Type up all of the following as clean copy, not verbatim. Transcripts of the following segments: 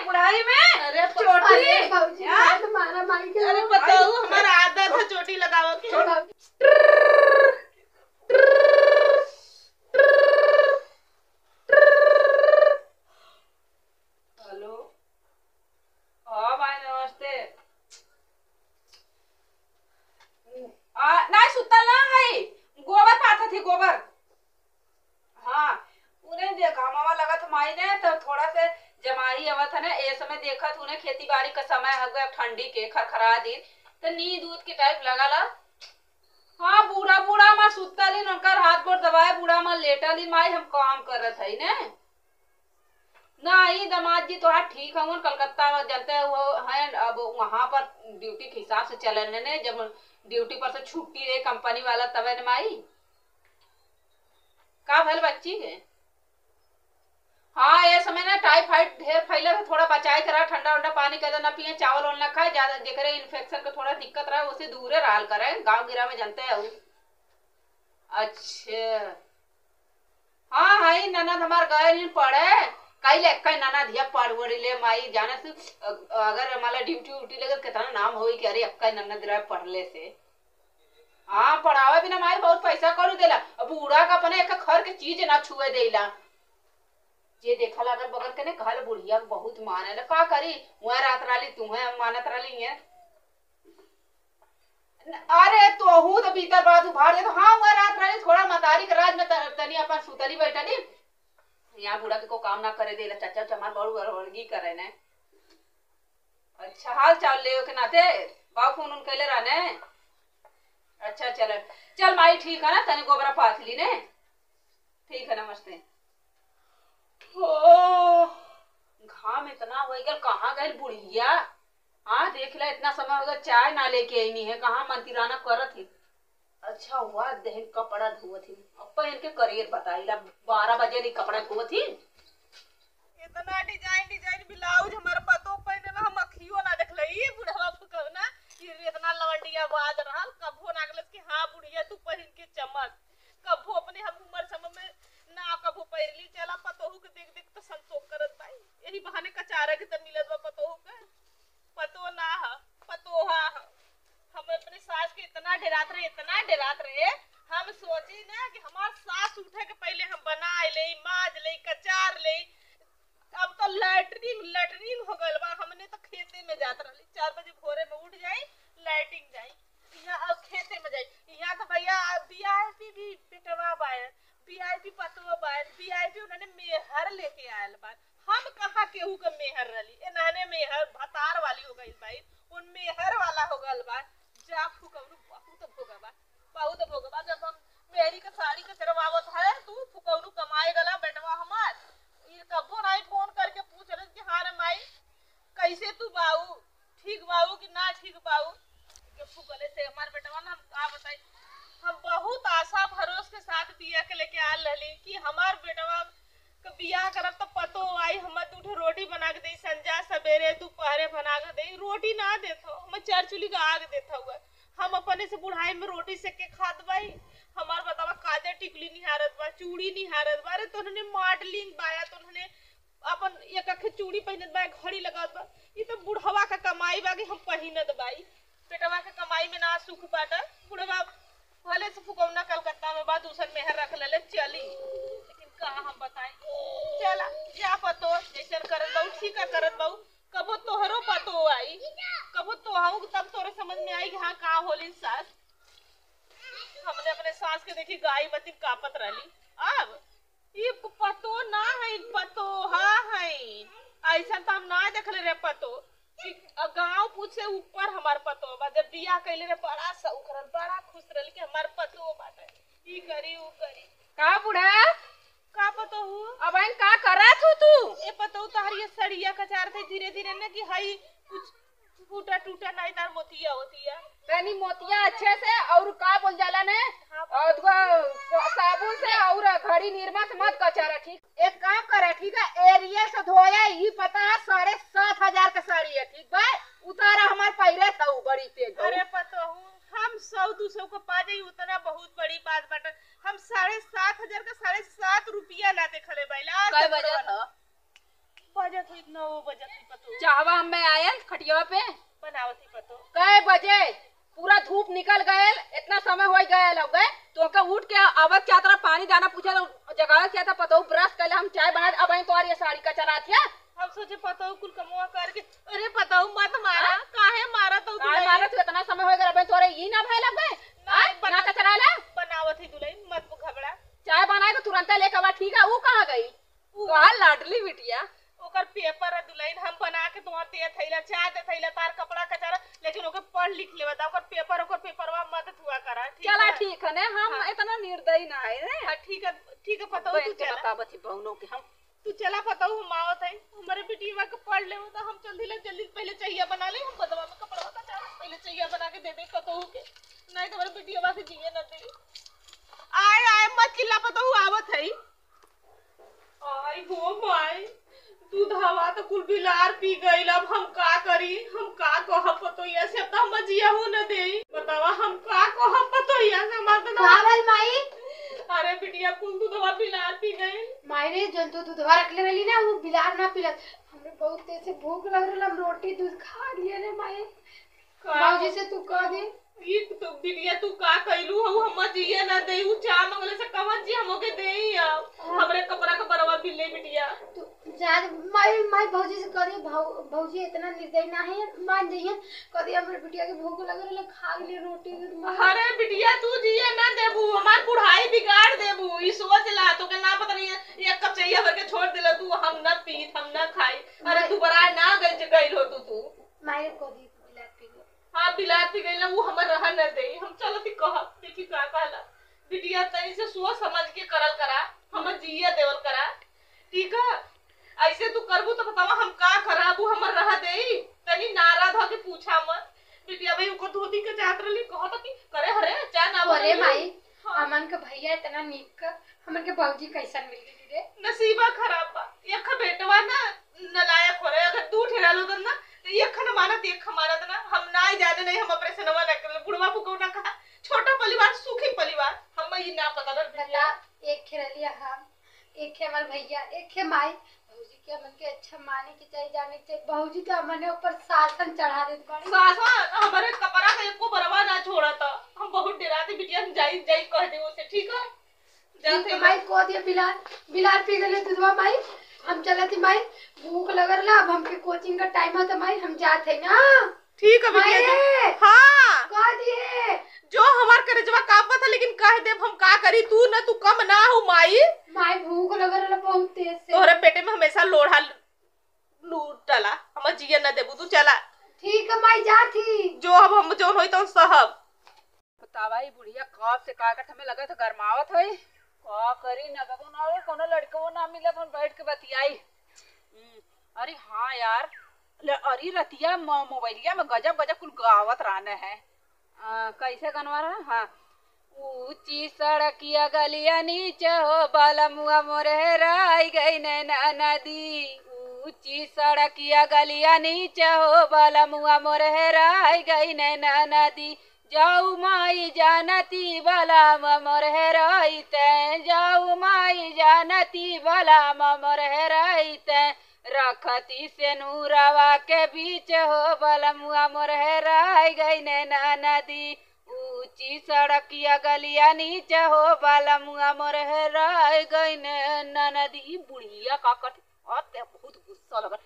बुढ़ाई में अरे चोटी तुम्हारा माई के अरे बताओ हमारा आदत है चोटी लगाओ के। हेलो हाँ भाई नमस्ते। नहीं सुतल ना है, गोबर पाथा थी गोबर। हाँ उन्हें देखा मामा लगा था माई ने तो थोड़ा से जमाई आवत है ना ए समय देखा था उन्हें खेती बाड़ी का समय हो गया ठंडी के खरखरा दिन तो नींद दूध के टाइप लगा ला। हाँ बूढ़ा बूढ़ा माँ सुतल इन उनका हाथ गोड़ दबाए बूढ़ा माँ लेटल इन माई हम काम कर रहे थे ने ना ही दामाद जी तो हाँ ठीक है कलकत्ता में जानते हैं वो है अब वहां पर ड्यूटी के हिसाब से चलने ने जब ड्यूटी पर से छुट्टी रही कंपनी वाला तब न माई का भल बच्ची के। हाँ ये समय ना टाइफाइड ढेर फैले तो थोड़ा बचाए करा ठंडा ठंडा पानी कदर न पिए चावल वाल न खाए ज्यादा जेकरे इन्फेक्शन का थोड़ा दिक्कत रहा उसे दूरे रहा करे गाँव गिरा में जानते हैं। अच्छा हाँ हाई ननद हमार गए नहीं पढ़े कई ले कई नाना धिया पढ़ वड़ी ले माई जाने से अगर हमारा ड्यूटी उटी लगे कितना नाम होई कि अरे अक्का ननद रहा पढ़ले से। हाँ पढ़ावे बिना माई बहुत पैसा करू देला अब बूढ़ा का अपने एक खर के चीज ना छुए देला जे देखल अगर बगल के ने कहल बुढ़िया बहुत माने ल का करी वह रात राली तुम्हें मानत रही है। अरे तो हूँ तो भीतर बात उभार दे तो हाँ वह रात राली थोड़ा मतारी के राज में तनी अपन सुतली बैठली यहाँ बूढ़ा के को काम ना करे देला चाचा चमार बड़ू बड़गी करे ने। अच्छा हाल चाल ले के नाते बाप फोन उन कैले रहने। अच्छा चल चल माई ठीक है ना तने गोबरा पाथ ली ने ठीक है नमस्ते। ओ घाम इतना हो गया कहाँ गए बुढ़िया। हाँ देख ला इतना समय हो गया चाय ना लेके आई नहीं है कहाँ मंतिराना करत थी। अच्छा हुआ दहन कपड़ा धोवत थी अब पहन के करियर बताई ला 12 बजे नहीं कपड़ा धोवत थी। इतना डिजाइन डिजाइन ब्लाउज हमारे पतो पहने ला हम अखियो ना देख लई बुढ़वा फुकौना इतना लवंडिया बाज रहल कभो ना गलत कि हां बुढ़िया तू पहन के चमक कभो अपने हम उम्र समय में ना कभो पहिरली चला पतोहू के देख देख तो संतोष करत भाई यही बहाने कचारा के त मिलत बा पतोहू के पतो ना ह पतोहा हम अपने सास के इतना डरात रहे हम सोची ना कि हमार सास उठे के पहले हम बना ले माज ले कचार ले अब तो लैट्रिन हो गल बा हमने तो खेते में जात रहली 4 बजे भोरे में उठ जाई लाइटिंग जाई यहाँ अब खेते में जाई यहाँ तो भैया वीआईपी भी बेटवा बाय वीआईपी पतवा बाय वीआईपी उन्होंने मेहर लेके आयल बा हम कहाँ केहू के मेहर रली एनाने मेहर भतार वाली हो गई भाई उन मेहर वाला हो गल बा जा फुकौनु बहुत भोगबा जब हम मेहरी के साड़ी के चरवावत है तू फुकौनु कमाए गला बेटवा हमार ये कबो नहीं फोन करके पूछ रहे कि हां रे माई कैसे तू बाऊ ठीक बाऊ कि ना ठीक बाऊ के फुकले से हमार बेटवा ना हम का बताई हम बहुत आशा भरोस के साथ बिया के लेके आल रहली कि हमार बेटवा के बियाह करब तो पतो आई हम दूठे रोटी बना के दे संजा सवेरे दोपहरे बना के दे रोटी ना देथो हम 4 चूल्ही का आग देथा हुआ हम अपने से बुढ़ाई में रोटी सेक के खात बाई हमार बतावा काजे टिकली निहारत बा चूड़ी निहारत बा अरे तो उन्होंने मॉडलिंग बाया तो उन्होंने अपन एक अखे चूड़ी पहनत बा घड़ी लगात बा ये तो बुढ़वा का कमाई बा कि हम पहनत बाई बेटवा के कमाई में ना सुख बाटा बुढ़वा भले से फुकौना कलकत्ता में बा दूसर मेहर रख ले चली लेकिन का हम बताएं चला जा पतो जैसे करत बाऊ ठीक है करत बाऊ कबो तोहरो पतो आई कबो तोहाऊ तब तोरे समझ में आई कि हाँ का होली सास हमने अपने सास के देखी गाय बती कापत रहली अब ये पतो ना है पतो हाँ है ऐसा तो हम ना देखले रे पतो कि गांव पूछ से ऊपर हमार पतो बा जब बियाह कैले रे बड़ा सौख रहल बड़ा खुश रहल कि हमार पतो बाटे ई करी ऊ करी का बुढ़ा का पतो हूँ अब इन का करत हो तू ए पतो तारी सड़िया कचार थे धीरे धीरे न कि हई कुछ टूटा टूटा नहीं तार मोतिया होती है तनी मोतिया अच्छे से और का बोल जाला ने और साबुन से और घड़ी निरमा से मत कचारा ठीक एक काम करे ठीक है एरिया से धोया ही पता है 7,500 का साड़ी है ठीक बा उतारा हमार पहिरे था बड़ी तेज अरे पतो हूँ हम 100-200 को पा जाई उतना बहुत बड़ी बात बाटे हम 7,500 का 7.5 रुपया ला देखले बैला काय बजट हो बजट हो 9 बजट बनावती पतो। चाहवा हमें आयल खटिया पे बनावती पतो। कै बजे पूरा धूप निकल गए, इतना समय हो गए लग गए तो का उठ के आवत क्या तरह पानी दाना पूछा जगह क्या था पतो ब्रश कर हम चाय बना अब तो ये साड़ी का चला थिया हम सोचे पतो कुल कमुआ करके अरे पतो मत मारा काहे मारा तो काहे मारा तो इतना समय हो गया अब तोरे ई ना भय लग गए ना कचरा ला बनावती दुल्हन मत घबरा। चाय बनाए तो तुरंत लेके आवा ठीक है। वो कहां गई कहां लाडली बिटिया ओकर पेपर है दुल्हन हम बना के तुम्हार दे थैला चाय दे थैला तार कपड़ा कचरा लेकिन ओके पढ़ लिख ले बता ओकर पेपरवा मत हुआ करा ठीक चला है। ठीक है ने हम इतना निर्दयी ना है रे। हां ठीक है पतो तू चला बतावत बहुनों के हम तू चला पतो हम आवत है हमारे बेटीवा के पढ़ ले तो हम जल्दी पहले चाहिए बना ले हम बदवा में कपड़ा कचरा पहले चाहिए बना के दे दे पतो के नहीं तो हमारे बेटीवा के जिए न दे। आए मत चिल्ला पतो आवत है। आई हो माई दूध हवा तो कुल बिलार पी गई अब हम का करी हम का कह पतो ये से अब हम जिया हो न दे बतावा हम का कह पतो ये से हमार तो कावल माई अरे बिटिया कुल दूध हवा बिलार पी गई माई रे जन तो दूधवा रखले रहली ना वो बिलार ना पिलत हमरे बहुत तेज से भूख लग रहल हम रोटी दूध खा लिए रे माई मौजी से तू कह दे ये तो बिटिया तू का कइलू हम जिया न दे उ चा मंगले से कवन जी हमके देई हमरे कपड़ा का बरवा बिले बिटिया तू जा माई भौजी से कह दे भौजी इतना निर्दयी ना है मान जइए कह दे हमरे बिटिया के भूख लग रहल खा लिए रोटी दूध। अरे बिटिया तू जिया ना देबू हमार पढ़ाई बिगाड़ देबू ई सोच ला तो के ना पता नहीं एक कप चाहिए भर के छोड़ देला तू हम ना पीत हम ना खाई अरे तू बड़ा ना गइल हो तू माई कह दे बिलार पी गई हां बिलार पी गइल ना वो हमर रह न दे हम चलती कह देखी का कहला बिटिया तनी से सोच समझ के करल करा हम जिया देवल करा ठीक है। ऐसे तू करबू तो बतावा हम का कराबू हमर रह देई तनी नाराज हो के पूछा मत बिटिया भाई उनको धोती के जात रही कहत कि करे हरे चाय ना अरे माई अमन के भैया इतना नीक हमन के भौजी कैसन मिल गई रे नसीबा खराब बा एक बेटवा ना नलायक हो रहे अगर तू ठहरालो तो ना एक खन मानत एक मानत ना हम ना जाने नहीं हम ऑपरेशनवा ना कर बुढ़वा फुकौ ना कहा छोटा परिवार सुखी परिवार हम ये ना पता बता एक खेलिया हम एक खे हमार भैया एक खे माई भौजी के अमन के अच्छा माने के चाहिए जाने के चाहिए भौजी तो अमन ऊपर शासन चढ़ा देत बाड़ी सासन हमारे कपड़ा का एको बरवा ना छोड़ा था हम बहुत डराते बिटिया जाई कह दे उसे ठीक है जाते माई को दिया बिलार पी गले दूधवा माई हम चलती माई भूख लग रहा अब हमके कोचिंग का टाइम होता माई हम जाते ना ठीक है बिटिया हां कह दिए जो हमार करजवा कापा था लेकिन कह दे हम का करी तू ना तू कम ना हो माई भूख लग रहा बहुत तेज से तोहरे पेटे में हमेशा लोढ़ा लूटला हम जिया न देबू तू चला ठीक है माई जाती जो अब हम जोन होई तो सहब बतावा ई बुढ़िया कब से काकट हमें लगा तो गरमावत होई का करी ना बगो ना रे कोनो लड़को ना मिलत हम बैठ के बतियाई। अरे हां यार अरे रतिया मोबाइलिया में गजब कुल गावत रहने है कैसे गनवा रहा हां ऊंची सड़किया गलिया नीचे हो बालमुआ मोरे राई गई नैना नदी ऊंची सड़किया गलिया नीचे हो बालमुआ मोरे राई गई नैना नदी जाऊ माई जानती भला मोरे रहीते जाऊ माई जानती भला मोरे रहीते रखती से नूरावा के बीच हो बलमुआ मोरे राई गई नैना नदी ऊंची सड़किया गलिया नीचे हो बलमुआ मोरे राई गई नैना नदी। बुढ़िया का कट आते बहुत गुस्सा लगा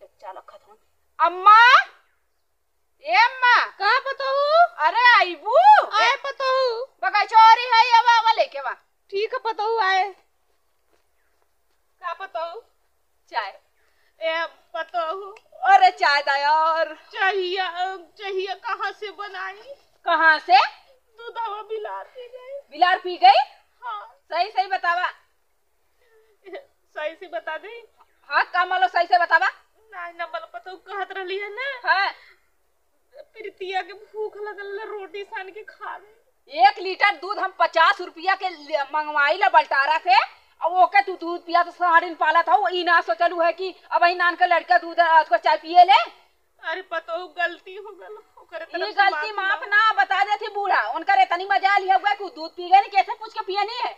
चच्चा लखत हूं अम्मा ए अम्मा का बताऊ अरे आईबू आए बताऊ बगैचोरी है अब आवा लेके वा ठीक है बताऊ आए का बताऊ चाय ए बताऊ अरे चाय दा यार चाहिए कहाँ से बनाई कहाँ से दूधवा बिलार पी गई बिलार पी गई हाँ सही बतावा सही से बता दे हाथ काम वालों सही से बतावा नहीं ना बल बताऊ कहत रही है ना हाँ प्रीतिया के भूख लगल रोटी सान के खा ले 1 लीटर दूध हम 50 रुपया के मंगवाई ला बल्टारा से अब ओके तू दूध पिया तो साड़िन पाला था ई ना सोचलू है कि अब ही नान का लड़का दूध उसको चाय पिए ले। अरे पतो गलती हो गल ओकरे तरफ ये गलती माफ ना बता देती बूढ़ा उनका इतनी मजा लिया हुआ कि दूध पी गए नहीं कैसे पूछ के पिए नहीं है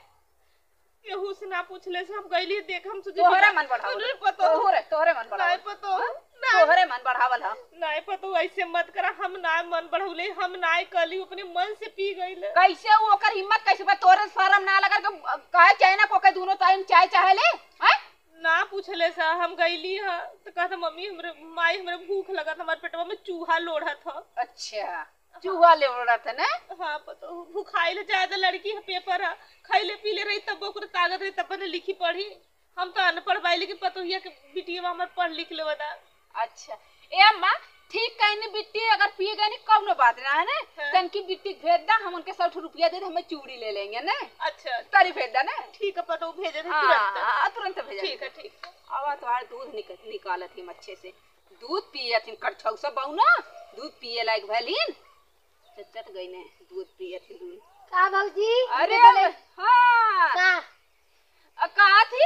केहू से ना पूछले से हम गईली देख हम तुझे तोहरे मन बढ़ावल नहीं पतो तोहरे मन बढ़ावल नहीं पतो तोहरे मन बढ़ावल हा नहीं पतो ऐसे मत करा हम ना मन बढ़ौले हम ना कली अपने मन से पी गईले कैसे वो ओकर हिम्मत कैसे बा तोरे शर्म ना लगा के काहे चाहे ना कोके दोनों टाइम चाय चाहेले हैं ना पूछले सा हम गईली ह तो कहता मम्मी हमरे माई हमरे भूख लगा था हमारे पेटवा में चूहा लोढ़ा था। अच्छा चूहा ले रहा था ना हाँ पतो भूखाइले ज्यादा लड़की है पेपर है खाइले पीले रही तब ओकर ताकत रही तब ने लिखी पढ़ी हम तो अनपढ़ बाई लेकिन पतो हिया के बिटिया हमर पढ़ लिख ले बता। अच्छा ए अम्मा ठीक कहनी बिट्टी अगर पी गई नहीं कौनो बात ना है ना तन की बिट्टी भेज दा हम उनके 60 रुपया दे हमें चूड़ी ले लेंगे ना। अच्छा तारी भेज दा ना ठीक है पतो भेजे थे हां तुरंत भेज ठीक है ठीक आवा तो आर दूध निकालत ही अच्छे से दूध पिए थी कटछौ सब बहुना दूध पिए लायक भलीन चट गई ने दूध पिए थी दूध का भौजी अरे हां कहा थी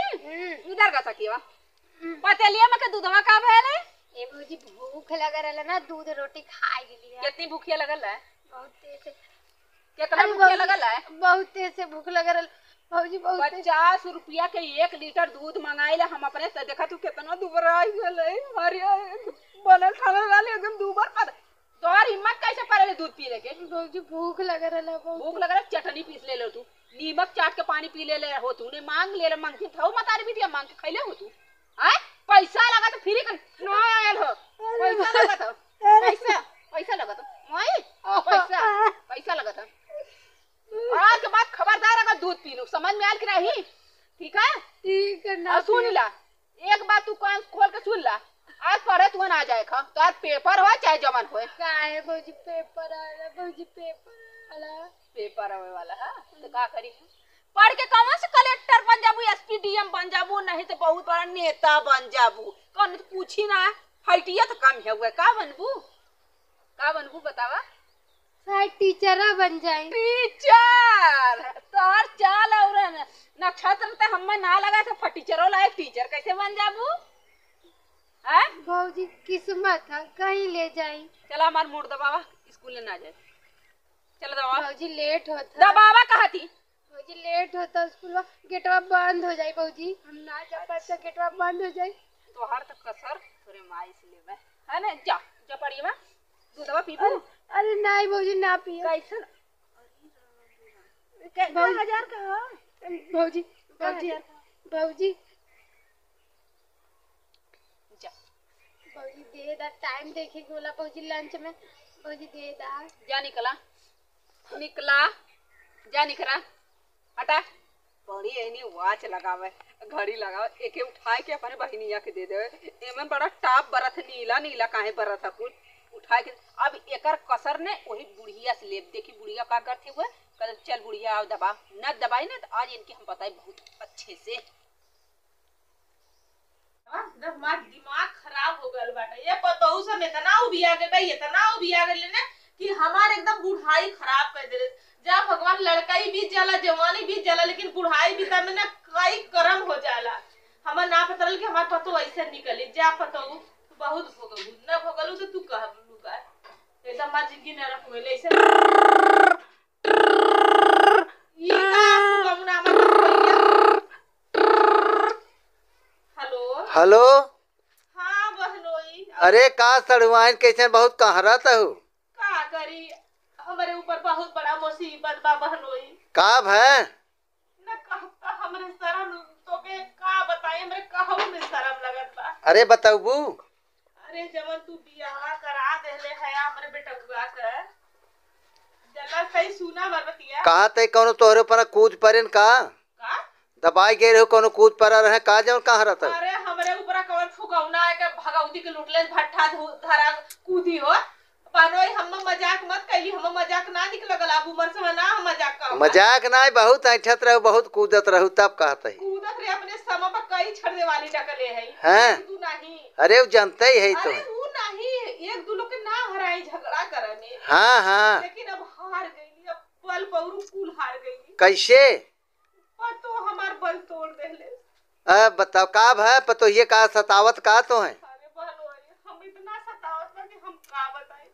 इधर का सकीवा पतेलिया में के दूधवा का भेले ए भौजी भूख लगा रहला ना दूध रोटी खाए गेली है कितनी भूखिया लगल है बहुत तेज से कितना भूखिया लगल है बहुत तेज से भूख लगा रहल भौजी बहुत 50 रुपया के 1 लीटर दूध मंगाइले हम अपने से देखा तू कितना दुबरा आई गेले अरे बनल खाने वाले एकदम दुबर पर तोर हिम्मत कैसे पड़े दूध पी लेके भौजी भूख लगा रहला बहुत भूख लग रहा चटनी पीस ले लो तू नीमक चाट के पानी पी ले हो तूने मांग ले मांग के थाऊ मतारी बिटिया मांग के खइले हो तू हैं पैसा लगा तो फ्री कर न आयल हो पैसा लगा तो पैसा लगा तो मोई पैसा लगा तो और के बाद खबरदार अगर दूध पी लो समझ में आयल कि नहीं ठीक है ना सुन ला एक बात तू कान खोल के सुन ला आज पढ़े तू ना जाए खा तो आज पेपर हो चाहे जमन हो काहे भौजी पेपर आला भौजी पेपर आवे वाला है तो का करी पढ़ के कौन से कलेक्टर बन जाबू एसपीडीएम बन जाबू नहीं तो बहुत बड़ा नेता बन जाबू कौन पूछी ना हटिया तो कम है का बनबू बतावा शायद टीचर बन जाए टीचर तोर चाल और नक्षत्र ते हमें ना लगा तो टीचरों लायक टीचर कैसे बन जाबू हैं भौजी किस्मत है कहीं ले जाई चला हमार मूड दबावा स्कूल ना जाए चलो दबावा भौजी लेट होता दबावा कहा थी भौजी लेट होता स्कूल में गेटवा बंद हो जाए भौजी हम ना जा पाते गेटवा बंद हो जाए तो हर तक कसर थोड़े माई से लेबे है ना जा पढ़िए बा दूधवा पीबू अरे नहीं भौजी ना पिए कैसन कितना हजार का भौजी भौजी भौजी भौजी दे दा टाइम देखे के बोला भौजी लंच में भौजी दे दा जा निकला जा निकला हटा बड़ी एनी वाच लगावे घड़ी लगावे एके उठाए के अपने बहिनिया के दे देवे एमन बड़ा टाप बरत नीला काहे बरत कुल उठाए के अब एकर कसर ने वही बुढ़िया से लेब देखी बुढ़िया का करते हुए कल चल बुढ़िया आओ दबा न दबाई ना तो आज इनके हम बताए बहुत अच्छे से हमार दिमाग खराब हो गल बाटे ये पतोहू सब इतना उबिया गए भाई इतना उबिया गए ना कि हमार एकदम बुढ़ाई खराब कर दे जा भगवान लड़काई भी जाला जवानी भी जाला लेकिन बुढ़ाई भी तब ना कई कर्म हो जाला हमार ना पता कि हमार पतो ऐसे निकली जा पतोहू बहुत भोगलू न भोगलू तो तू कहलू का एकदम हमार जिंदगी नरक होले ऐसे ये का गमुना हेलो हाँ बहनोई अरे का सड़वाइन कैसे बहुत कहरत हो का करी हमारे ऊपर बहुत बड़ा मुसीबत बा बहनोई का है न कहता हमरे शरम तो के का बताई हमरे कहू में शरम लगत बा अरे बताऊबू अरे जवन तू बियाह करा देले है हमरे बेटकुआ के जल्ला सही सुना बरबतिया कहा ते कोनो तोहरे पर कूद परेन का दबाई गए रहो कोनो कूद पर रहे का जवन कहा रहता अरे हमरे ऊपर कवर फुकौना है के भगवती के लुटले भट्ठा धरा कूदी हो पानोई हम मजाक मत कइली हम मजाक ना निकल गला अब उम्र से ना हम मजाक का मजाक ना बहुत ऐठत रहो बहुत कूदत रहो तब कहते कूदत रे अपने सम पर कई छड़ने वाली डकले है हैं तू नहीं अरे वो जानते ही है तो अरे वो नहीं एक दो लोग के ना हराई झगड़ा करे में हाँ लेकिन अब हार गई अब बल पौरू कुल हार गई कैसे पर तो हमार बल तोड़ देले अब बताओ का है पतो ये का सतावत का तो है अरे बहनोई हम इतना सतावत बा कि हम का बताई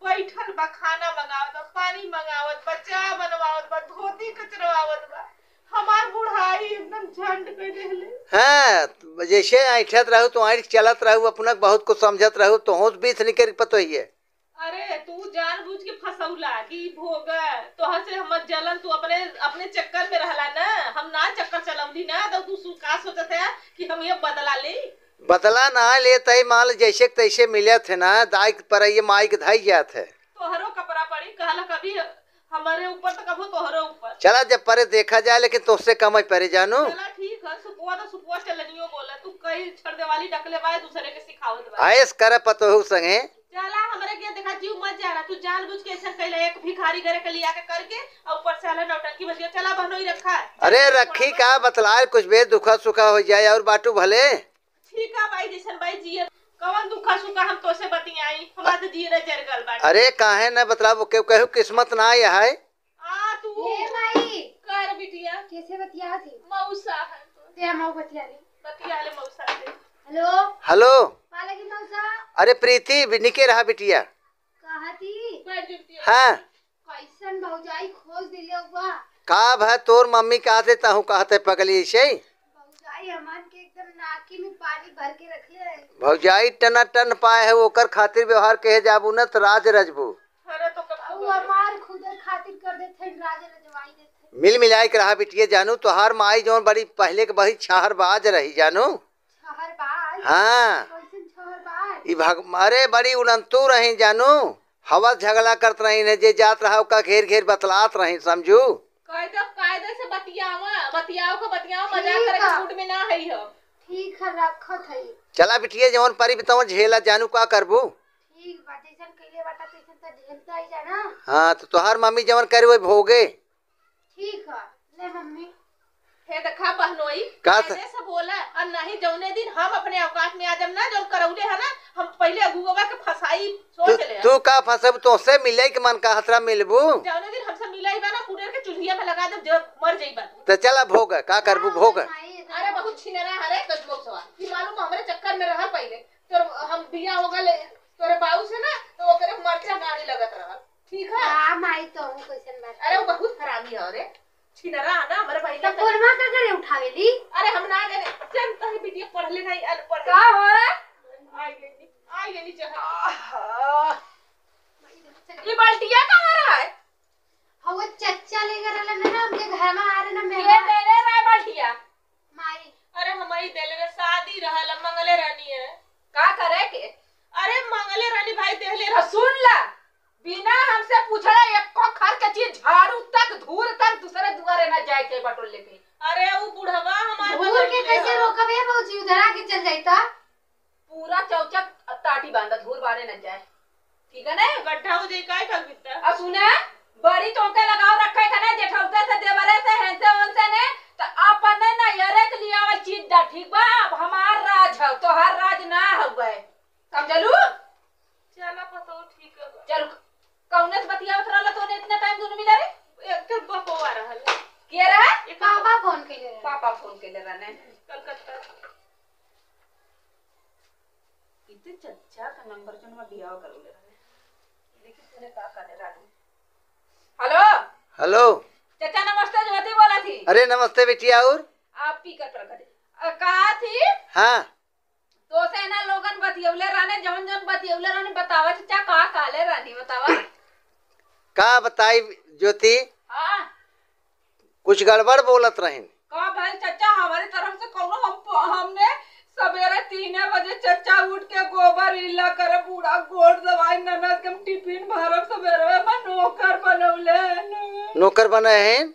बैठल बा खाना मंगावत बा पानी मंगावत बा चाय बनवावत बा धोती कचरवावत बा हमार बुढ़ाई एकदम झंड कर देले। हाँ जैसे ऐठत रहू तो ऐठ चलत रहू अपना बहुत कुछ समझत रहू तो होश बीत निकल पतो ही है। अरे तू जानबूझ के फसौला कि भोग तोहर से हमर जलन तू अपने अपने चक्कर में रहला ना, हम ना चक्कर चलौली ना तो तू का सोचत है कि हम ये बदला ले। बदला ना ले तय माल जैसे तैसे मिले थे ना दाई पर ये माई के धाई जात है। तोहरो कपड़ा पड़ी कहला कभी हमारे ऊपर तो कभी तोहरो ऊपर। चला जब परे देखा जाए लेकिन तुझसे कम ही परे जानू। चला ठीक है सुपुआ तो सुपुआ चलनियो बोला तू कई छड़ देवाली डकले बाय दूसरे के सिखावत बा। आयस करे पतो संगे। चला हमरे के देखा जीव मत जा रहा तू जानबूझ के ऐसा कहले एक भिखारी घरे के लिया के करके और ऊपर से आला नौटंकी बजिया चला बहनोई रखा है। अरे रखी का बतलाए कुछ बे दुखा सुखा हो जाए और बाटू भले। ठीक है भाई जैसन भाई जिए कवन दुखा सुखा हम तो से बतियाई हमार तो जिए जरगल बा। अरे काहे न बतलाबो के कहू किस्मत ना ये है। आ तू ए माई कर बिटिया कैसे बतिया थी? मौसा है तो ते हम बतिया ली। बतिया ले मौसा से। हेलो हेलो पाला की मौसा अरे प्रीति निके रहा बिटिया। कहा थी? बैठ जा बिटिया। हाँ कैसन भौजाई खोज दिले हुआ। का भा तोर मम्मी कहा देता हूँ कहते पगली से भौजाई हमान के एकदम नाकी में पानी भर के रखले है। भौजाई टना टन पाए है ओकर खातिर व्यवहार कहे जाबू न तो राज रजबू। अरे तो कब और हमार खुद खातिर कर देथे राजे रजवाई देथे। मिल मिलाई के रहा बिटिया जानू तो हर माई जौन बड़ी पहले के बही छहर बाज रही जानू। छहर बाज? हाँ कैसन छहर बाज? ई भग अरे बड़ी उड़ंतू रही जानू हवा झगड़ा करत रही ने जे जात रहा का घेर घेर बतलात रही समझू। कायदे से बतियाओ को बतियाओ मजाक ठीक करे के है। मूड में ना है हो। ठीक है रखत है। चला बिटिया जौन परी बताओ झेला जानू का करबू। ठीक बा जैसन कइले बाटा तैसन त झेलता ही जाना। हाँ तो तोहार मम्मी जवन करे वो भोगे। ठीक है ले मम्मी। हे देखा बहनोई का कायदे से बोला और नहीं जौने दिन हम अपने औकात में आ जब ना जो करौले है ना हम पहले अगुआ के फसाई सोच ले। तू का फसब तो से मिले के मन का हतरा मिलबू। जौने दिन हमसे मिला ही बा ना मुडेर के चुल्हिया में लगा दे जब मर जाई बा। तो चला भोग का करबू भोग। अरे बहुत छिनरा हरे कजबो सवाल ई मालूम हमरे चक्कर में रहा पहले तो हम बिया हो गले तोरे बाऊ से ना तो ओकरे मरचा गाड़ी लगत रहल। ठीक है हां माई तो हूं कैसन बात। अरे वो बहुत हरामी है रे छिनरा ना हमरे भाई तो कोरमा का करे उठावेली। अरे हम ना जाने जनता है बिटिया पढ़ले नहीं अनपढ़ का हो? आई गई चाह ये बाल्टिया कहां रहा है? वो चच्चा लेकर रहला ना हमके घर में आ रहे ना ये मेहमान। दे रे रा बाल्टिया माई अरे हमारी देले रे शादी रहल मंगले रानी है का करे के? अरे मंगले रानी भाई देले रे सुन ला बिना हमसे पूछला एको खर के चीज झाड़ू तक धूर तक दूसरे दुआरे न जाए के बटोल लेके। अरे वो बुढ़वा हमार भूल के कैसे रोकबे भौजी उधरा के चल जाईता। पूरा चौचक टाटी बांधा धूर बारे न जाए ठीक है ना। गड्ढा हो जाई काय कर बिता अब सुने बड़ी तोके लगाव रखे कने जेठौते से देवरे से हेंसे ओनसे ने तो अपने न यरे के लिया वो चीज दा ठीक बा। अब हमार राज है तोहार राज ना हवे समझलू। चला पतो ठीक है चल कौने से बतियावत रहला तोने इतना टाइम दोनों मिला रे। एक तो बकवा रहल के रहे? पापा फोन कइले रहे। पापा फोन के ले रहने कलकत्ता इते चच्चा का नंबर जो मैं दिया करोले देखी तूने का करे रानी। हेलो हेलो चाचा नमस्ते ज्योति बोला थी। अरे नमस्ते बिटिया और आप पीकर पर करे कहा थी हाँ तो से ना लोगन बतियौले रहने जवन जवन बतियौले रहने बतावा चाचा का काले रहनी बतावा। का बताई ज्योति हां कुछ गड़बड़ बोलत रही। का भाई चाचा हमारी तरफ से कौनो हमने सवेरे 3 बजे चाचा उठ के गोबर इल्ला करे पूरा गोड़ दवाई ननद के टिफिन भरब सवेरे में नौकर बनौले। नौकर बने हैं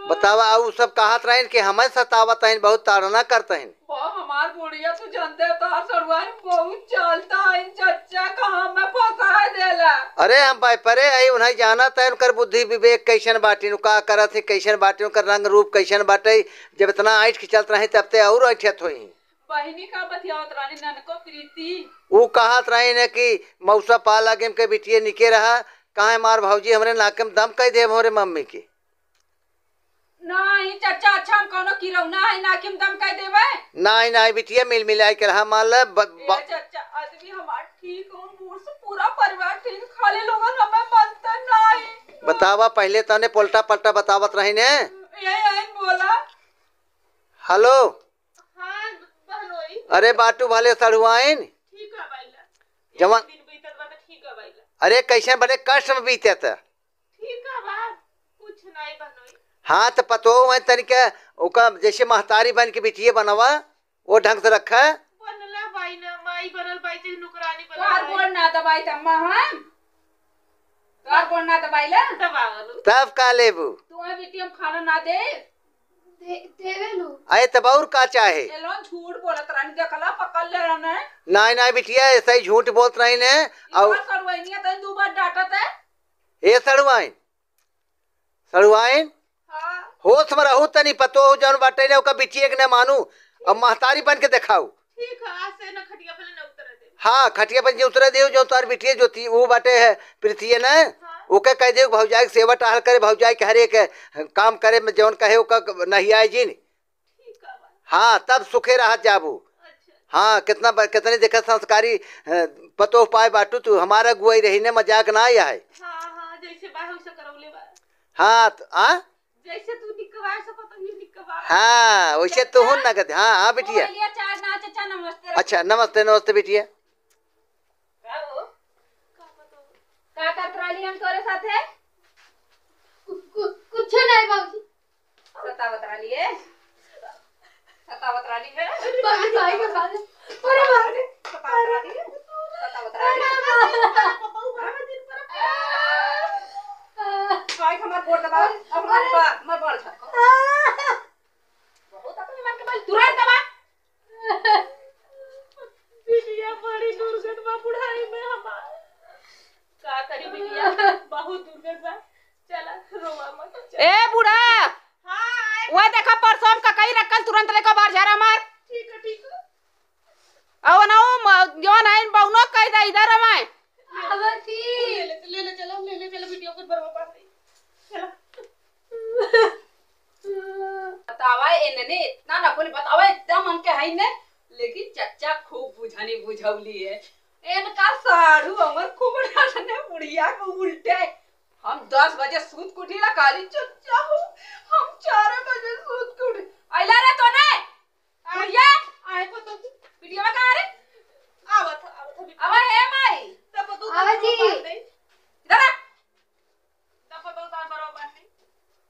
बतावा आउ सब कहत रहे कि हमें सतावत हैं बहुत ताड़ना करते हैं। हमार बुढ़िया तू जानते हो तो हर सड़ुआ बहुत चलता है चाचा कहाँ में फंसा देला। अरे हम परे आई उन्हें जाना तय उनकर बुद्धि विवेक कैसन बाटी का करत है कैसन बाटी उनकर रंग रूप कैसन बाटे जब इतना ऐठ के चलत रहे तब ते और ऐठत हुई। बहिनी का बतियावत रानी ननको प्रीति वो कहत रही ने कि मौसा पाला गेम के बिटिए निके रहा कहा मार भाजी हमरे नाके में दम कह दे हमरे मम्मी की। नहीं चाचा अच्छा हम कोनो किरौना है ना किम दम कह देबे। नहीं नहीं बिटिया मिल मिलाई के रहा मान ले चाचा आदमी हमार ठीक हो बूढ़ से पूरा परिवार ठीक खाली लोगन हमें बनते नहीं। बतावा पहले तने पलटा पलटा बतावत रही ने। यही आई बोला। हेलो। हाँ बहनोई। अरे बाटू वाले सड़ुआइन ठीक है बाइला। जवान दिन बीतत बा त ठीक है बाइला। अरे कैसे बड़े कष्ट में बीते था। ठीक है बा कुछ नहीं बहनोई। हाँ तो पतो मैं तनिके ओका जैसे महतारी बन के बिटिए बनवा वो ढंग से रखा। बनला बाई ना माई बनल बाई चाहे नुकरानी कार बनल बोल ना दबाई तम्मा हम कार बोल ना दबाईला दबावलो। तब का लेबू तुम्हें बेटी हम खाना ना दे देवे लो। अरे तब और का चाहे। एलोन झूठ बोलत रानी देखला पकड़ ले रहना है। नहीं नहीं बिटिया ऐसा ही झूठ बोलत रही ने। और और सड़वाइनिया तन दो बार डांटत है। ये सड़ुआइन सड़ुआइन हां होश में रहू तनी पतो हो जौन बाटे ने ओका बिटिए के न मानू अब महतारी बन के दिखाऊ। ठीक है आज से ना खटिया पे ना उतर दे। हाँ खटिया पर जो उतरे दे जो तार बिटिए जो थी वो बाटे है प्रीतिए न ओके कह दे भौजाई के सेवा टहल करे भौजाई के हर एक काम करे में जौन कहे ओका नहीं आए जिन। ठीक है बा। हाँ तब सुखे रह जाबू। अच्छा हाँ कितने देखा संस्कारी पतो पाए बाटू तू हमारा गुआई रही ने मजाक ना आया है। हाँ हाँ जैसे बा वैसे करौले बा। हाँ जैसे तू निकवा सको तो ये निकवा। हाँ वैसे तू हूँ नगद। हाँ हाँ बिटिया। लिया चार ना चाचा नमस्ते अच्छा नमस्ते नमस्ते बिटिया। का हो का कतराली हम तोरे साथे कुछ नहीं बाबूजी। सतावत राली है सतावत राली है बाबूजी भाई के पास अरे बाबूजी सतावत राली है सतावत राली है भाई हमार कोट दबा अब मर बोल छको बहुत अपने मन के बोल तुरंत दबा बिटिया बड़ी दुर्गत बा बुढ़ाई में हमार। का करी बिटिया बहुत दुर्गत बा। चला रोवा मत। ए बूढ़ा हाँ आए। वो देखा परसों का कहीं रखल तुरंत लेकर बाहर जा रहा मार ठीक है ठीक है। और ना जो नाइन बहुनो कह दे इधर हमारे बाबूजी ले ले चलो बिटिया को बरवा पास दे। चला बतावा इन्ने इतना ना कोनी बतावा इतना मन के है ने लेकिन चच्चा खूब बुझानी बुझौली है। इनका साढ़ू हमर खूब ने बुढ़िया को उल्टे हम 10 बजे सूत कुटी ला काली चच्चा हूँ हम 4 बजे सूत कुटी आइला रे तो ने बुढ़िया आए को तो वीडियो में कहां रे आवत अब हे माई तब तो आवाजी। इधर आ तब तो तार बरवा पास दे।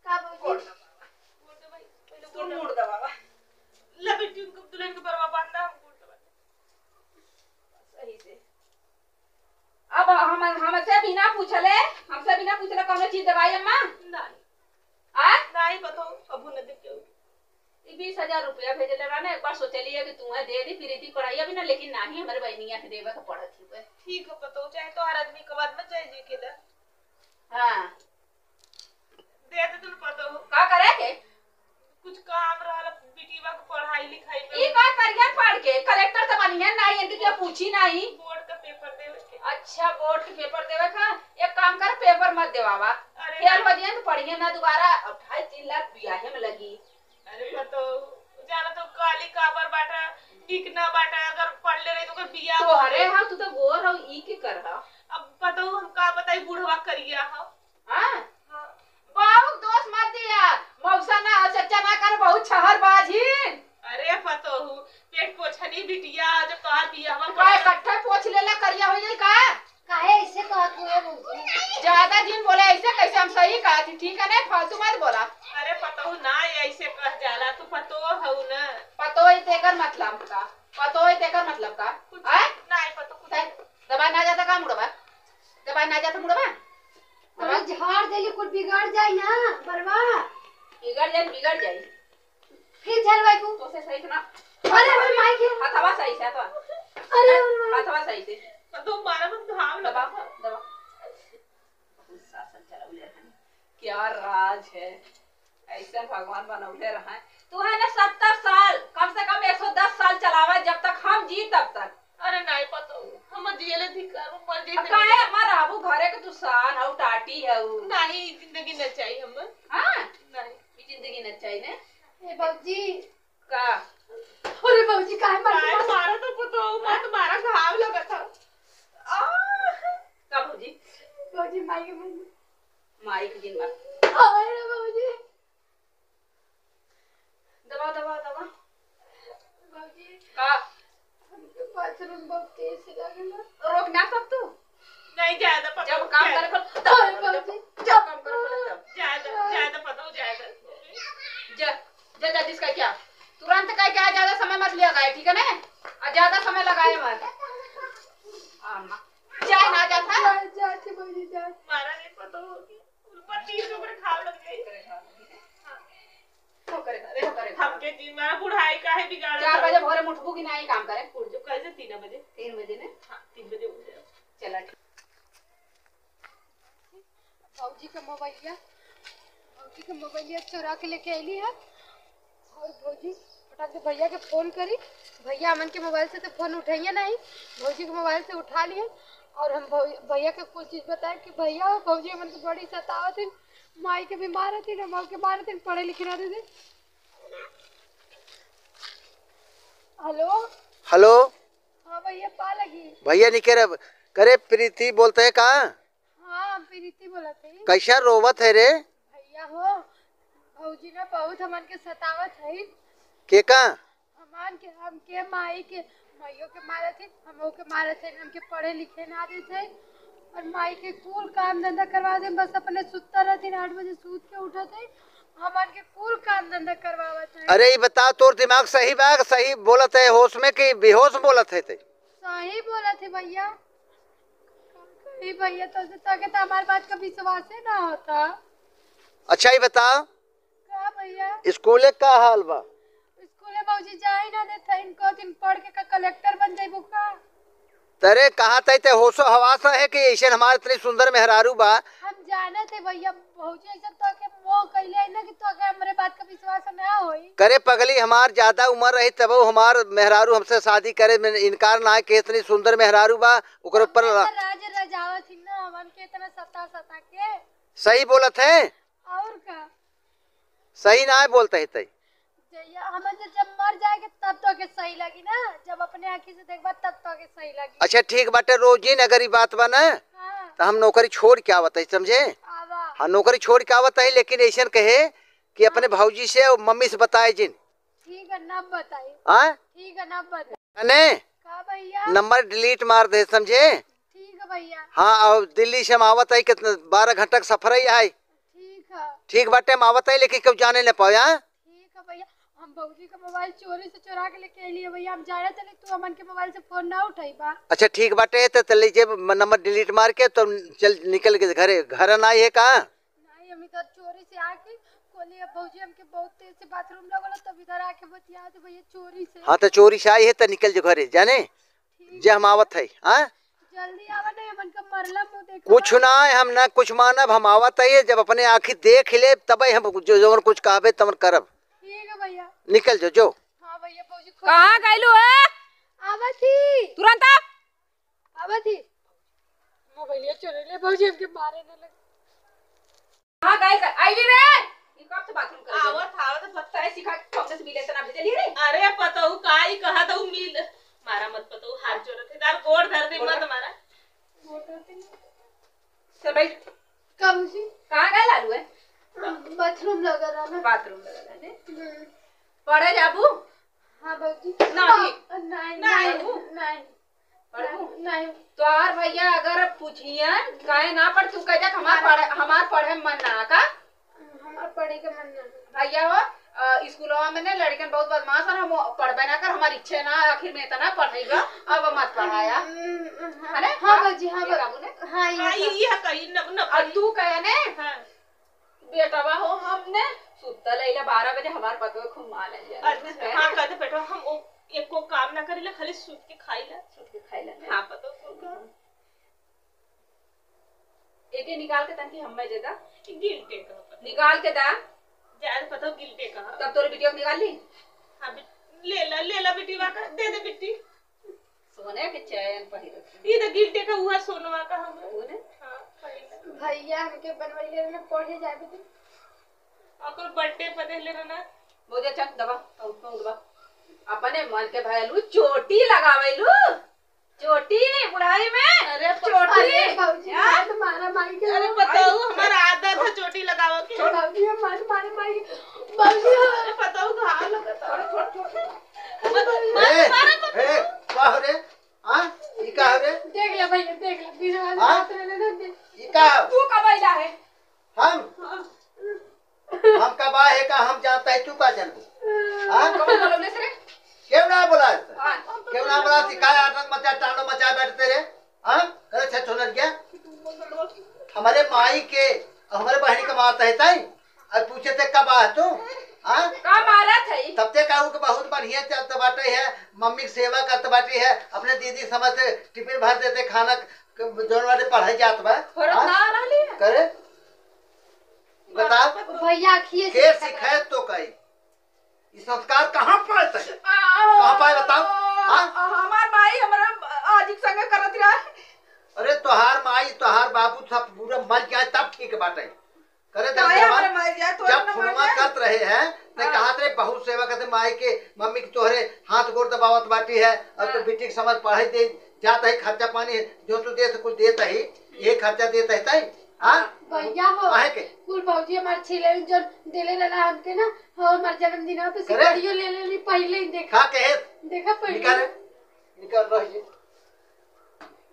का बाबूजी बोल दे भाई पहले तू बोल मुड़ दे बाबा ले बिटिया को दुल्हन के बरवा पास दे हम बोल दे। सही से अब हमसे बिना पूछले हमसे बिना पूछले कौन चीज दवाई अम्मा नहीं आ नहीं बताओ अबू न दे के 20,000 रुपया भेजले रहने एक बार सोचलिए कि तुम्हें दे दी प्रीति पढ़ाई अभी ना लेकिन नहीं हमारे बहनिया के देवे के पड़त हुए। ठीक है बताओ चाहे तो हर आदमी के बाद में चाहे जी के दे हां दे दे तुम पता हो का करे के कुछ काम रहला बिटिया को पढ़ाई लिखाई ई में का करिया पढ़ के कलेक्टर तो बनिया नहीं इनके क्या पूछी नहीं। बोर्ड का पेपर देवे के। अच्छा बोर्ड के पेपर देवे का एक काम कर पेपर मत देवावा अरे फेल हो जाए तो पढ़िए ना दोबारा 2.5-3 लाख ब्याहे में लगी। अरे बताओ जाना तो काली काबर बाटा टिक ना बाटा अगर पढ़ ले रही तो कर बिया तो अरे हां तू तो गोर हो ई के कर रहा अब बताओ हम का बताई बुढ़वा करिया हम। हां हां बहुत दोस्त मत दिया मौसा ना चच्चा ना कर बहुत छहर बाजी अरे पतो हूँ पेट पोछनी बिटिया जब कहा बिया हम काय इकट्ठे पोछ लेला करिया हो जाई का काहे ऐसे कहत हुए बाबूजी। ज्यादा दिन बोले ऐसे कैसे हम सही कहा थी ठीक है ना फालतू मत बोला अरे पतो हूँ ना ऐसे कह जाला तू पतो हूँ ना पतो है तेकर मतलब का पतो है तेकर मतलब का कुछ आय नहीं पतो कुछ दबाई ना जाता का मुड़वा दबाई ना जाता मुड़वा अरे झाड़ देली कुछ बिगड़ जाई ना बरवा बिगड़ जाई फिर झलवाई को। तो से सही से ना अरे हमर माई के हथवा सही से तो अरे हमर माई हथवा सही से पतो मारा मत घाव दबा लगा दबा शासन चलाउले रहनी क्या राज है ऐसा भगवान बनौले रहा है तू है ना 70 साल कम से कम 110 साल चलावा जब तक हम जी तब तक। अरे नहीं पतो हम जियले थी कर मर जी काहे हमार आबू घरे के तू सान हौ टाटी है नहीं जिंदगी न चाहिए हम हां नहीं जिंदगी न चाहिए ने ए बाबूजी का अरे बाबूजी काहे काय मार मारा तो पतो मत मारा घाव लगा था का भौजी बाबूजी माई के मन माई के दिन में अरे बाबूजी बाथरूम बहुत तेज से लगेगा। रोक ना सब तू नहीं ज्यादा पता जब काम करे ओए जब बाबूजी, काम करे तब ज्यादा पता हो ज्यादा जा जा जल्दी इसका क्या तुरंत का क्या ज्यादा समय मत लिया गया ठीक है ना और ज्यादा समय लगाए मत चाय ना जाता जाती बाबूजी जा। मारा नहीं पता हो ऊपर 30 रुपए खाव लग गई थपके दिन मारा बुढ़ाई का है बिगाड़ 4 बजे भोरे उठबू कि नहीं काम करे उठ जो कैसे 3 बजे 3 बजे ने हाँ 3 बजे उठ जाओ चला बाबूजी का मोबाइलिया चुरा के लेके आईली है और भौजी फटाक से भैया के फोन करी। भैया अमन के मोबाइल से तो फोन उठाइए नहीं, भौजी के मोबाइल से उठा लिए और हम भैया के कुछ चीज बताए कि भैया भौजी अमन को बड़ी सतावत थी, माई के बीमार थी ना माँ के मारे थे, पढ़े लिखे रहते थे। हेलो हेलो हाँ भैया पा लगी। भैया नहीं करे करे प्रीति बोलते है कहाँ हाँ प्रीति बोला थे। कैसा रोवत है रे भैया हो भौजी ना बहुत हमन के सतावत है के का हमान के हम के माई के माइयों के मारे थे हमों के मारे थे हमके पढ़े लिखे ना आते थे और माई के कुल काम धंधा करवा दे बस अपने सुतता रहती 8 बजे सूत के उठते हमान के कुल काम धंधा करवावत है। अरे ये बता तोर दिमाग सही बा सही बोलत है होश में कि बेहोश बोलत है सही बोला थे भैया भैया तो हमारे बात का विश्वास ही ना होता। अच्छा ये बता का भैया स्कूले का हाल बा स्कूले बाबूजी जा ही ना देता इनको दिन पढ़ के कलेक्टर बन जाइबू का। तरे कहा ते होशो हवास है कि ऐसे हमारे इतनी सुंदर मेहरारू बा हम जाने थे भैया भौजी ऐसा तो के मोह कइले ना कि तो के हमरे बात का विश्वास ना होई। करे पगली हमार ज्यादा उम्र रही तब हमार मेहरारू हमसे शादी करे में इनकार ना है कि इतनी सुंदर मेहरारू बा ओकर ऊपर राज रजावत थी ना हमन के इतना सता के सही बोलत है और का सही ना है बोलते है जैया हमन जब मर जाएंगे तब तो के सही लगी ना जब अपने आँखी से देखबा तब तो के सही लगी। अच्छा ठीक बाटे रोजीन अगर ये बात बा ना हाँ तो हम नौकरी छोड़ के आवत है समझे आवा हाँ नौकरी छोड़ के आवत है लेकिन ऐसा कहे कि अपने भौजी से और मम्मी से बताए जिन ठीक है ना बताई हाँ ठीक है ना बताई अने का भैया नंबर डिलीट मार दे समझे ठीक है भैया हाँ और दिल्ली से हम आवत है कितना 12 घंटा का सफर है ठीक बाटे हम आवत है लेकिन कब जाने न पाया ठीक है भैया हम भौजी का मोबाइल चोरी से चुरा के लेके लिए भैया हम जा रहे थे तू अमन के मोबाइल से फोन ना उठाई बा। अच्छा ठीक बाटे तो लीजिए नंबर डिलीट मार के तो चल निकल के घरे घर ना है कहाँ नहीं हम इधर चोरी से आके कोली भौजी हमके बहुत तेज से बाथरूम लगल तब इधर आके बतिया दे भैया चोरी से। हाँ तो चोरी से आई है तो निकल जो घरे जाने जे हम आवत है हाँ जल्दी आवा नहीं अमन का मरला मुंह देख कुछ ना हम ना कुछ मानब हम आवत है जब अपने आँखी देख ले तब हम जो कुछ कहबे तब करब। ठीक है भैया निकल जो हाँ भैया भौजी कहाँ गइलू है आवा थी तुरंत आवा थी मोबाइल चोरी ले भौजी हमके मारे न लगे। कहाँ गइल आईली रे ये कब से बाथरूम कर आवत पता है सिखा के कब से मिले तना भेजली रे अरे पताऊ काई कहा तो मिल मारा मत पताऊ हाथ जोड़त है दार गोड़ धर दे मत मारा चल भाई का भौजी कहाँ गइल आलू है बाथरूम लगा रहा ना बाथरूम लगा ने पढ़े जाबू हाँ भौजी नहीं नहीं पढ़बू नहीं तो यार भैया अगर पूछिए काहे ना पढ़ तू कह हमार पढ़े मन ना का हमार पढ़े का मन नहीं भैया हो स्कूलवा में ने लड़कन बहुत बदमाश है हम पढ़बे ना कर हमारी इच्छा ना आखिर में इतना पढ़ेगा अब मत पढ़ाया अरे हाँ भौजी हाँ बाबू ने हाँ ये कहीं न और तू कहे ने हां बेटवा हो हमने सुत्ता लैला 12 बजे हमार पतो घुमा ले अच्छा हां कहते बेटा हम एको काम ना करेला खाली सूत के खाइला हां पतो एके निकाल के तनकी हम्मे देदा गिल्टे का निकाल के दा ज्यादा पतो गिल्टे का तब तोरे वीडियो निकाल ली हां ले ला बेटी वा का दे दे बेटी सोने के चैन पहिर ये तो गिल्टे का हुआ सोनवा का हम ओने हां पहिला भैया हमके बनवाइले ना पढ़े जाबे थे अकर बर्थडे पर देले ना बोझे चल दबा दबा अपने मन के भैलू चोटी लगावेलू चोटी बुढ़ाई में अरे चोटी भौजी हाँ? तो मारा मारी के अरे बताओ हमारा आदत है चोटी लगावे के भौजी मार मारे मारी भौजी अरे बताओ घाव लगता वाह रे हां ई का रे देख ले भैया देख ले बिना वाले हाँ? हाथ रहने ना दे। ई का तू का बैला है हम का बा है का हम जानता है तू का जानबू हां कब बोलने से रे क्यों ना बोला हां क्यों ना बोला सिखाए आतंक मचा टांडो मचा बैठते रे हां करे छे छोनर क्या हमारे माई के हमारे बहनी का मारता है ताई और पूछे थे कब आ तू हां का मारा थई तब ते कहू के बहुत बढ़िया चलते बाटे है मम्मी की सेवा करते बाटे है अपने दीदी समझ से टिफिन भर देते खाना जोन वाले पढ़ाई जात बा फरत हाँ? ना रहली है करे बता भैया आखिए के सिखाए तो कही ये संस्कार कहाँ पाते हैं कहाँ पाए बताओ हाँ? हमार माई हमरा आजी के संग करत रहा अरे तोहार माई तोहार बाबू सब पूरा मर गया तब ठीक बाटे करे दे माई हमरा माई गया तो जब फुनमा करत रहे हैं तो कहा रे बहुत सेवा करते माई के मम्मी के तोहरे हाथ गोड़ दबावत बाटी है और तो बेटी के समझ पढ़ाई दे जाता है खर्चा पानी जो तू दे कुछ देता ही ये खर्चा देता है ताई हाँ भैया हो काहे के कुल भौजी हमारे छिले जो दिले रहला हमके ना और हमारे जन्मदिन पे करे? सिकड़ियो ले लेली पहले ही देखा खा के है देखा पहले निकाल निकाल रही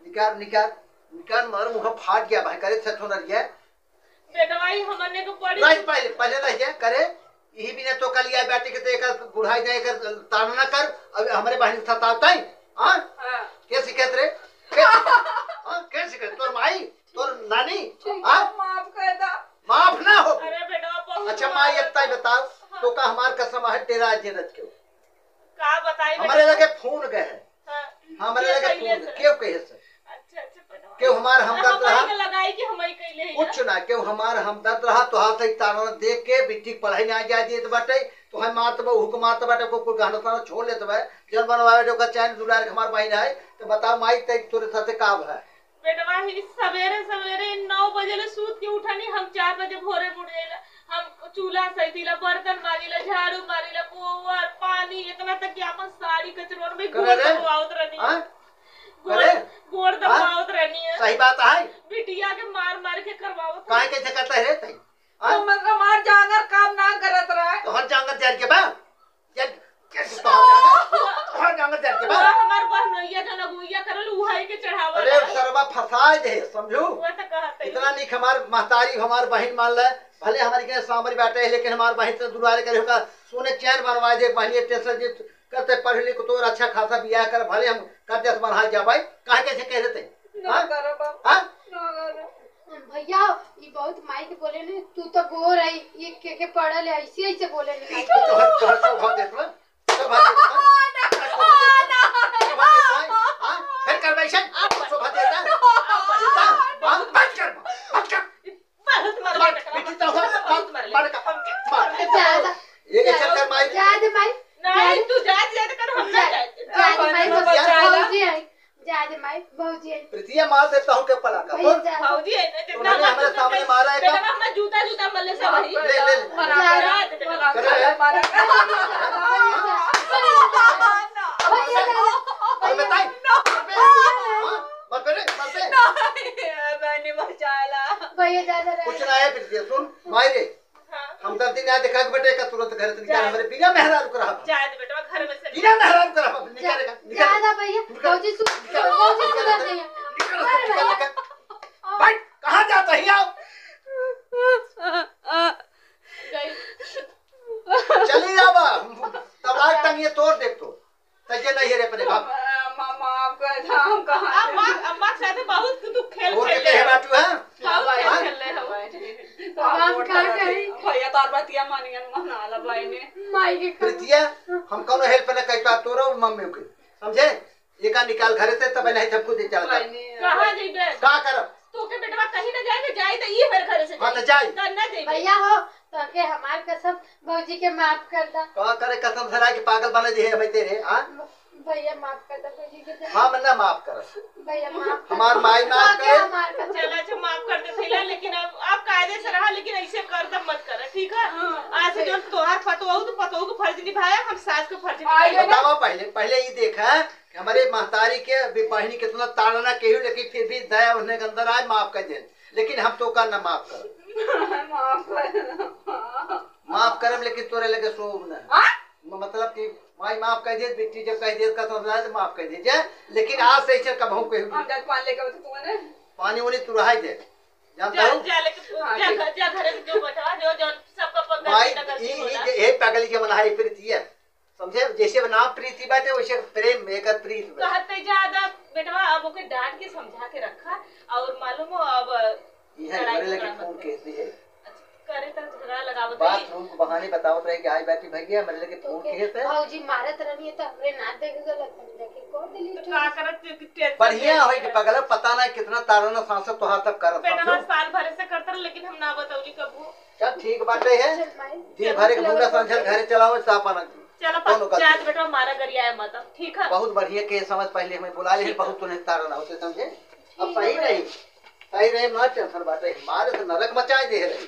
निकाल निकाल निकाल मार मुंह फाट गया भाई करे छठ होना गया बेटवाई हमने को पड़ी रह पहले पहले रह जाए करे यही भी ने तो कल लिया बेटी के तो एक बुढ़ाई जाए कर ताना कर अब हमारे बहन के साथ आता है हां के सिखात रे के हां के सिखात तोर माई तोर नानी हां माफ कर दा माफ ना हो अरे बेटवा बहुत अच्छा माई अब ताई बताओ तो का हमार कसम है तेरा जेरत क्यों का बताई हमारे लगे फोन गए हैं हां हमारे लगे फोन क्यों कहे से अच्छा अच्छा बेटवा क्यों हमार हमदर्द रहा हम लगाई कि हमई कइले है कुछ ना क्यों हमार हमदर्द रहा तो हाथ एक ताना देख के बिट्टी पढ़ाई ना जा दिए बाटे तो हम मारत बा हुक मारत बाटे को कुल गहना ताना छोड़ लेत बा जन बनवावे जो का चैन दुलार के हमार बहन है तो बताओ माई तई तोरे साथे का है बेटवा ही सवेरे सवेरे 9 बजे ले सूत के उठानी हम 4 बजे भोरे मुड़ जाइला हम चूल्हा सैतीला बर्तन मारिला झाड़ू मारिला गोबर पानी इतना तक कि अपन साड़ी कचरोन में गोड़ दबावत रहनी हां गोड़ दबावत रहनी है सही बात है बिटिया के मार मार के करवावत काहे कैसे करता है तई हां तुम हमार जांगर काम ना करत रहा तो हर जांगर जार के बा जब कैसे तो हर जांगर जार के बा हमार बहनोइया जनगुइया करल उहाई के चढ़ावा अरे सरवा फसाए दे समझू वो तो कहते इतना नहीं हमार महतारी हमार बहन मान ले भले हमारी के सामरी बैठे है लेकिन हमार बहन से दुलारे करे होगा सोने चैन बनवा दे बहनी टेंशन जी करते पढ़ लिख तो अच्छा खासा बियाह कर भले हम कर्ज बढ़ा जा भाई काहे कैसे कह देते ना करो बाबा हां ना करो भैया ये बहुत माई के बोले ने तू तो गोर है ये के पढ़ल है ऐसे ऐसे बोले ने तो हर सब भाग देत बा सब भाग देत बा हां फिर करवाइशन सब भाग देता हां बच कर बहुत मार बेटी तो बहुत मार का ज्यादा ये कैसे कर माई ज्यादा माई नहीं तू जा कर हम ना जाए ज्यादा माई भौजी है ज्यादा माई भौजी है प्रीतिया मार देता हूं के पला का भैया ज्यादा भौजी है ना जितना उन्होंने हमारे सामने मारा है बेटा हमने जूता जूता मल्ले से वही ले ले और बताई मत करे भैया ज्यादा कुछ ना है प्रीतिया सुन मायरे हम दर्दी ना देखा के बेटे का तुरंत घर से निकाल हमारे बिना मेहराब करा जाए दे बेटा घर में से बिना मेहराब करा निकाल निकाल ज्यादा भैया भौजी सुधर रही है निकाल भाई कहां जाता है आओ चली जावा तब लाग टंगिए तोड़ देख तो तजे नहीं है रे अपने बाप मामा आपका धाम कहां अम्मा साथे बहुत तू खेल और खेल के ले बाटू है बहुत खेल ले हम हम का करी भैया तार बतिया मानियन मनाला भाई ने माई के प्रीतिया हम कोनो हेल्प न कई पा तोरो मम्मी के समझे एका निकाल घरे से तब नहीं सबको दे चलता कहां जइबे का कर तू के बेटवा कहीं ना जाए जाए तो ये मेरे घर से हां तो जाई करना जइबे भैया हो तो के हमार कसम भौजी के माफ कर दा का करे कसम धरा के पागल बने जे है भाई तेरे हां भैया माफ कर दा भौजी के हां मन्ना माफ कर भैया माफ हमार माई माफ करे हमार कसम चला अच्छा माफ कर दे थैला लेकिन अब आप कायदे से रहा लेकिन ऐसे कर दम मत कर ठीक है आज से जो तोहार फतवा तो पतोह को फर्ज निभाया हम सास को फर्ज निभाया बताओ पहले पहले ये देखा कि हमारे महतारी के बहनी कितना ताड़ना केहू लेकिन फिर भी दया उन्हें के अंदर आए माफ कर दे लेकिन हम तो का ना माफ कर माफ कर माफ करम लेकिन तोरे लगे सोब ना मतलब कि माई माफ कह दे, बेटी जब कह दे का तो माफ कह दीजिए, लेकिन आज से ऐसे कबहू कहीं हम जब पान लेके आते तुमने पानी उनी तू रहा दे जानता जा हूँ जा लेके जा घर में जो बैठा जो जो सबका पकड़ माई के नगर से बोला ये पगली के मना है प्रीति है, समझे? जैसे नाम प्रीति बाटे वैसे प्रेम एक प्रीत बाटे। कहते ज्यादा बेटवा अब ओके डांट के समझा के रखा और मालूम हो अब ये घरे लेके फोन कैसे है करे तो झगड़ा लगावत बाथरूम को बहाने बताओ रहे कि आई बैठी भैया मेरे लेके फोन कैसे है भौजी मारत रहनी है तो हमरे ना देख गलत हम जाके कर दिली तो का करत टेंशन बढ़िया होई कि पगला पता ना कितना तारना सांसत तो हाथ तक करत बेटवा समझो। साल भर से करता लेकिन हम ना बतौली कबू चल ठीक बाटे है, चल माई दिन भर के भूला समझल घरे चलाओ सापन चलो दोनों का पंचायत बेटवा मारा गरिया है मत ठीक है बहुत बढ़िया के समझ पहले हमें बुला ले बहुत तूने तारना होते समझे। अब सही रही ना टेंशन बाटे मारे तो नरक मचाए दे रही।